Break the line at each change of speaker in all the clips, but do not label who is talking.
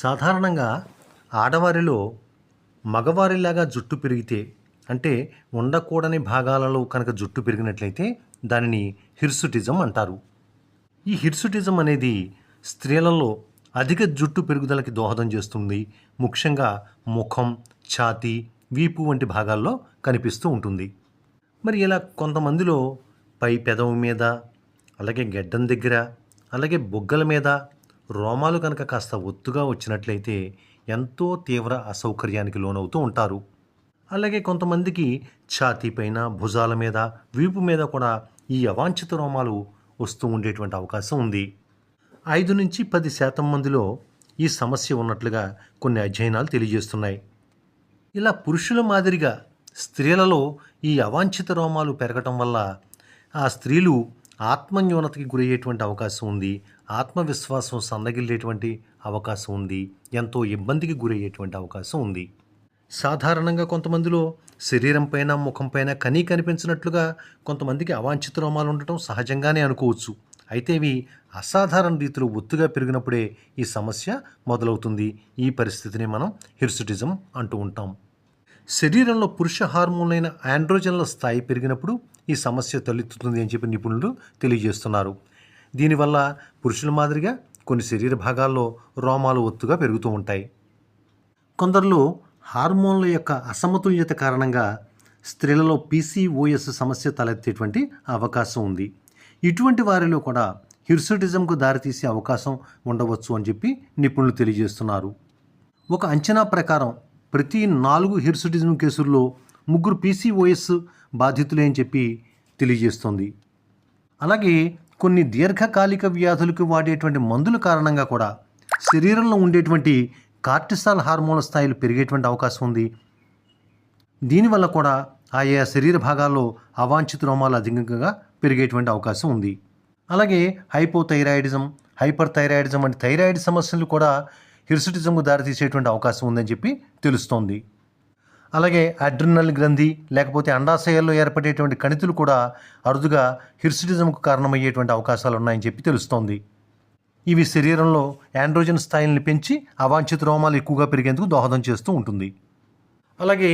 సాధారణంగా ఆడవారిలో మగవారిలాగా జుట్టు పెరిగితే అంటే ఉండకూడని భాగాలలో కనుక జుట్టు పెరిగినట్లయితే దానిని హిర్సుటిజం అంటారు. ఈ హిర్సుటిజం అనేది స్త్రీలలో అధిక జుట్టు పెరుగుదలకి దోహదం చేస్తుంది. ముఖ్యంగా ముఖం, ఛాతీ, వీపు వంటి భాగాల్లో కనిపిస్తూ ఉంటుంది. మరి ఇలా కొంతమందిలో పై పెదవి మీద, అలాగే గెడ్డం దగ్గర, అలాగే బుగ్గల మీద రోమాలు కనుక కాస్త ఒత్తుగా వచ్చినట్లయితే ఎంతో తీవ్ర అసౌకర్యానికి లోనవుతూ ఉంటారు. అలాగే కొంతమందికి ఛాతీ పైన, భుజాల మీద, వీపు మీద కూడా ఈ అవాంఛిత రోమాలు వస్తూ ఉండేటువంటి అవకాశం ఉంది. 5-10% మందిలో ఈ సమస్య ఉన్నట్లుగా కొన్ని అధ్యయనాలు తెలియజేస్తున్నాయి. ఇలా పురుషుల మాదిరిగా స్త్రీలలో ఈ అవాంఛిత రోమాలు పెరగటం వల్ల ఆ స్త్రీలు ఆత్మన్యూనతకి గురయ్యేటువంటి అవకాశం ఉంది. ఆత్మవిశ్వాసం సన్నగిల్లేటువంటి అవకాశం ఉంది. ఎంతో ఇబ్బందికి గురయ్యేటువంటి అవకాశం ఉంది. సాధారణంగా కొంతమందిలో శరీరం పైన, ముఖం పైన కనిపించినట్లుగా కొంతమందికి అవాంఛిత రోమాలు ఉండటం సహజంగానే అనుకోవచ్చు. అయితే ఇవి అసాధారణ రీతిలో ఒత్తుగా పెరిగినప్పుడే ఈ సమస్య మొదలవుతుంది. ఈ పరిస్థితిని మనం హిర్సుటిజం అంటూ ఉంటాం. శరీరంలో పురుష హార్మోన్లైన ఆండ్రోజన్ల స్థాయి పెరిగినప్పుడు ఈ సమస్య తలెత్తుతుంది అని చెప్పి నిపుణులు తెలియజేస్తున్నారు. దీనివల్ల పురుషుల మాదిరిగా కొన్ని శరీర భాగాల్లో రోమాలు ఒత్తుగా పెరుగుతూ ఉంటాయి. కొందరిలో హార్మోన్ల యొక్క అసమతుల్యత కారణంగా స్త్రీలలో పీసీఓఎస్ సమస్య తలెత్తేటువంటి అవకాశం ఉంది. ఇటువంటి వారిలో కూడా హిర్సుటిజంకు దారితీసే అవకాశం ఉండవచ్చు అని చెప్పి నిపుణులు తెలియజేస్తున్నారు. ఒక అంచనా ప్రకారం ప్రతి 4 హిర్సుటిజం కేసుల్లో 3 పీసీఓఎస్ బాధితులే అని చెప్పి తెలియజేస్తుంది. అలాగే కొన్ని దీర్ఘకాలిక వ్యాధులకు వాడేటువంటి మందుల కారణంగా కూడా శరీరంలో ఉండేటువంటి కార్టిసాల్ హార్మోన్ల స్థాయిలు పెరిగేటువంటి అవకాశం ఉంది. దీనివల్ల కూడా ఆయా శరీర భాగాల్లో అవాంఛిత రోమాలు అధికంగా పెరిగేటువంటి అవకాశం ఉంది. అలాగే హైపోథైరాయిడిజం, హైపర్ థైరాయిడిజం వంటి థైరాయిడ్ సమస్యలు కూడా హిర్సుటిజంకు దారితీసేటువంటి అవకాశం ఉందని చెప్పి తెలుస్తోంది. అలాగే అడ్రినల్ గ్రంథి లేకపోతే అండాశయాల్లో ఏర్పడేటువంటి కణితులు కూడా అరుదుగా హిర్సుటిజంకు కారణమయ్యేటువంటి అవకాశాలు ఉన్నాయని చెప్పి తెలుస్తోంది. ఇవి శరీరంలో ఆండ్రోజన్ స్థాయిల్ని పెంచి అవాంఛిత రోమాలు ఎక్కువగా పెరిగేందుకు దోహదం చేస్తూ ఉంటుంది. అలాగే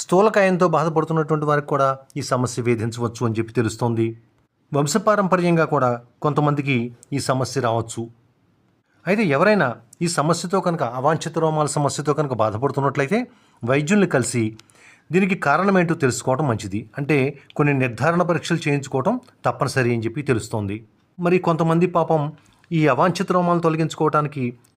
స్థూలకాయంతో బాధపడుతున్నటువంటి వారికి కూడా ఈ సమస్య వేధించవచ్చు అని చెప్పి తెలుస్తోంది. వంశపారంపర్యంగా కూడా కొంతమందికి ఈ సమస్య రావచ్చు. అయితే ఎవరైనా ఈ సమస్యతో కనుక అవాంఛిత రోమాల సమస్యతో కనుక బాధపడుతున్నట్లయితే వైద్యుల్ని కలిసి దీనికి కారణం ఏంటో తెలుసుకోవడం మంచిది. అంటే కొన్ని నిర్ధారణ పరీక్షలు చేయించుకోవడం తప్పనిసరి అని చెప్పి తెలుస్తోంది. మరి కొంతమంది పాపం ఈ అవాంఛిత రోమాలను తొలగించుకోవడానికి